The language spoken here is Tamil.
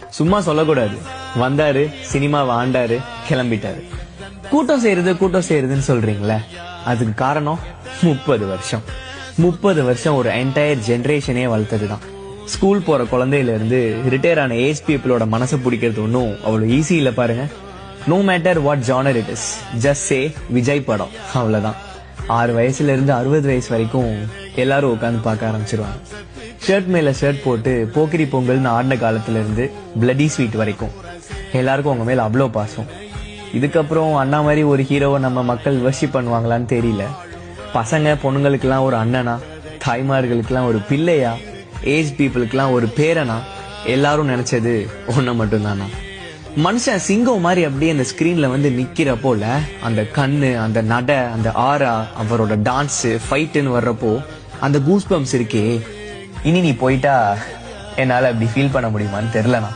சும்மா சொல்லக்கூடாது. வந்தாரு, சினிமாவை ஆண்டாரு, கிளம்பிட்டாரு. கூட்டம் செய்யறதுன்னு சொல்றீங்களே, அதுக்கு காரணம் 30 வருஷம். 30 வருஷம் ஒரு என்டையர் ஜெனரேஷனே வளர்த்ததுதான். ஸ்கூல் போற குழந்தையில இருந்து ரிட்டையர் ஆன ஏஜ் பீப்புளோட மனசை பிடிக்கிறது ஒன்னும் அவ்வளவு ஈஸி இல்ல பாருங்க. No matter what genre it is, just say Vijay படம், அவ்வளவுதான். 6 வயசுல இருந்து 60 வயசு வரைக்கும் எல்லாரும் உட்காந்து பார்க்க ஆரம்பிச்சிருவாங்க. ஷர்ட் மேல ஷர்ட் போட்டு போக்கிரி பொங்கல்னு ஆடின காலத்துல இருந்து பிளடி ஸ்வீட் வரைக்கும் எல்லாருக்கும் உங்க மேல அவ்வளோ பாசம். இதுக்கப்புறம் அண்ணா மாதிரி ஒரு ஹீரோவை நம்ம மக்கள் வர்ஷிப் பண்ணுவாங்களான்னு தெரியல. பசங்க பொண்ணுங்களுக்கெல்லாம் ஒரு அண்ணனா, தாய்மார்களுக்கெல்லாம் ஒரு பிள்ளையா, ஏஜ் பீப்புளுக்கெல்லாம் ஒரு பேரனா, எல்லாரும் நினைச்சது ஒன்ன மட்டும்தானா. மனுஷன் சிங்கம் மாதிரி அப்படியே அந்த ஸ்கிரீன்ல வந்து நிக்கிறப்போல அந்த கண்ணு, அந்த நட, அந்த ஆரா, அவரோட டான்ஸ், ஃபைட்டுன்னு வர்றப்போ அந்த கூஸ் பம்ப்ஸ் இருக்கே, இனி நீ போயிட்டா என்னால அப்படி ஃபீல் பண்ண முடியுமான்னு தெரியலனா.